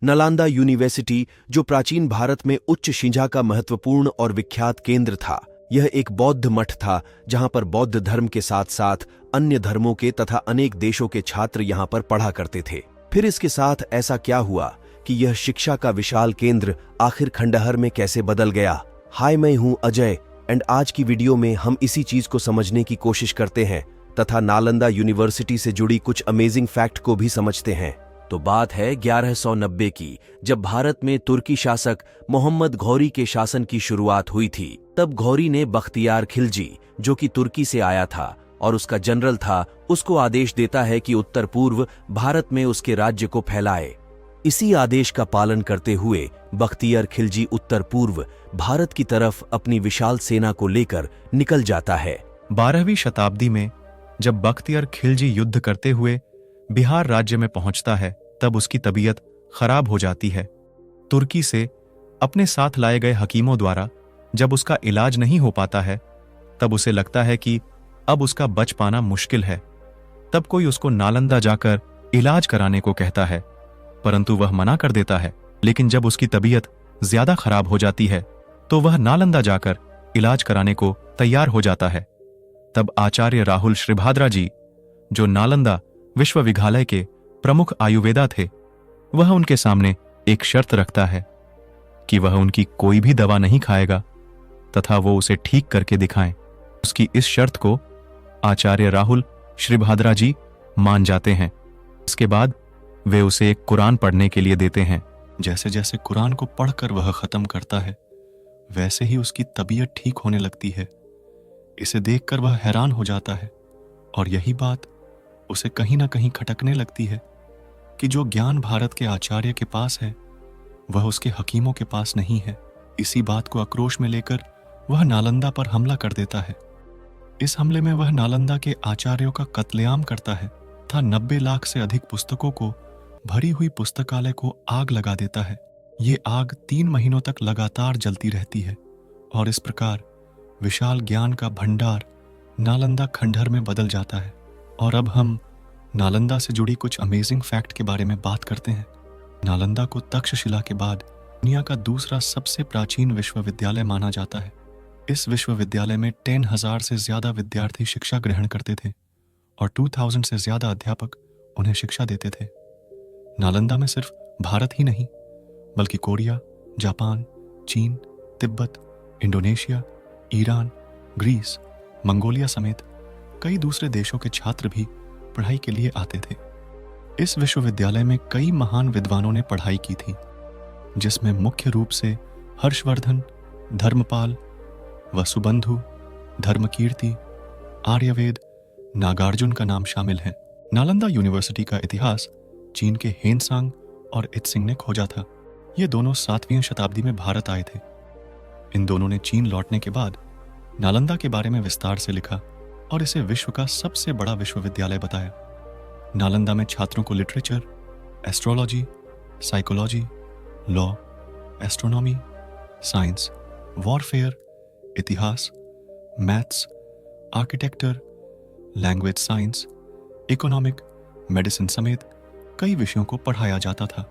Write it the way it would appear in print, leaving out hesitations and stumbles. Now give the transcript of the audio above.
Nalanda university, जो प्राचीन भारत में उच्च शिक्षा का महत्वपूर्ण और विख्यात केंद्र था, यह एक बौद्ध मठ था जहां पर बौद्ध धर्म के साथ साथ अन्य धर्मों के तथा अनेक देशों के छात्र यहां पर पढ़ा करते थे। फिर इसके साथ ऐसा क्या हुआ कि यह शिक्षा का विशाल केंद्र आखिर खंडहर में कैसे बदल गया? हाय, मैं हूं अजय एंड आज की वीडियो में हम इसी चीज को समझने की कोशिश करते हैं तथा नालंदा यूनिवर्सिटी से जुड़ी कुछ अमेजिंग फैक्ट को भी समझते हैं। तो बात है 1190 की, जब भारत में तुर्की शासक मोहम्मद घौरी के शासन की शुरुआत हुई थी। तब घौरी ने बख्तियार खिलजी, जो कि तुर्की से आया था और उसका जनरल था, उसको आदेश देता है कि उत्तर पूर्व भारत में उसके राज्य को फैलाए। इसी आदेश का पालन करते हुए बख्तियार खिलजी उत्तर पूर्व भारत की तरफ अपनी विशाल सेना को लेकर निकल जाता है। 12वीं शताब्दी में जब बख्तियार खिलजी युद्ध करते हुए बिहार राज्य में पहुंचता है, तब उसकी तबीयत खराब हो जाती है। तुर्की से अपने साथ लाए गए हकीमों द्वारा जब उसका इलाज नहीं हो पाता है, तब उसे लगता है कि अब उसका बच पाना मुश्किल है। तब कोई उसको नालंदा जाकर इलाज कराने को कहता है, परंतु वह मना कर देता है। लेकिन जब उसकी तबीयत ज्यादा खराब हो जाती है, तो वह नालंदा जाकर इलाज कराने को तैयार हो जाता है। तब आचार्य राहुल श्रीभाद्रा जी, जो नालंदा विश्वविद्यालय के प्रमुख आयुर्वेदा थे, वह उनके सामने एक शर्त रखता है कि वह उनकी कोई भी दवा नहीं खाएगा तथा वो उसे ठीक करके दिखाएं। उसकी इस शर्त को आचार्य राहुल श्रीभाद्रा जी मान जाते हैं। इसके बाद वे उसे एक कुरान पढ़ने के लिए देते हैं। जैसे जैसे कुरान को पढ़कर वह खत्म करता है, वैसे ही उसकी तबीयत ठीक होने लगती है। इसे देखकर वह हैरान हो जाता है और यही बात उसे कहीं ना कहीं खटकने लगती है कि जो ज्ञान भारत के आचार्य के पास है, वह उसके हकीमों के पास नहीं है। इसी बात को आक्रोश में लेकर वह नालंदा पर हमला कर देता है। इस हमले में वह नालंदा के आचार्यों का कत्लेआम करता है तथा 90 लाख से अधिक पुस्तकों को भरी हुई पुस्तकालय को आग लगा देता है। ये आग 3 महीनों तक लगातार जलती रहती है और इस प्रकार विशाल ज्ञान का भंडार नालंदा खंडहर में बदल जाता है। और अब हम नालंदा से जुड़ी कुछ अमेजिंग फैक्ट के बारे में बात करते हैं। नालंदा को तक्षशिला के बाद दुनिया का दूसरा सबसे प्राचीन विश्वविद्यालय माना जाता है। इस विश्वविद्यालय में 10,000 से ज्यादा विद्यार्थी शिक्षा ग्रहण करते थे और 2000 से ज्यादा अध्यापक उन्हें शिक्षा देते थे। नालंदा में सिर्फ भारत ही नहीं, बल्कि कोरिया, जापान, चीन, तिब्बत, इंडोनेशिया, ईरान, ग्रीस, मंगोलिया समेत कई दूसरे देशों के छात्र भी पढ़ाई के लिए आते थे। इस विश्वविद्यालय में कई महान विद्वानों ने पढ़ाई की थी, जिसमें मुख्य रूप से हर्षवर्धन, धर्मपाल, वसुबंधु, धर्मकीर्ति, आर्यवेद, नागार्जुन का नाम शामिल है। नालंदा यूनिवर्सिटी का इतिहास चीन के हेनसांग और इत्सिंग ने खोजा था। ये दोनों 7वीं शताब्दी में भारत आए थे। इन दोनों ने चीन लौटने के बाद नालंदा के बारे में विस्तार से लिखा और इसे विश्व का सबसे बड़ा विश्वविद्यालय बताया। नालंदा में छात्रों को literature, astrology, psychology, law, astronomy, science, warfare, इतिहास, maths, architecture, language science, economic, medicine समेत कई विषयों को पढ़ाया जाता था।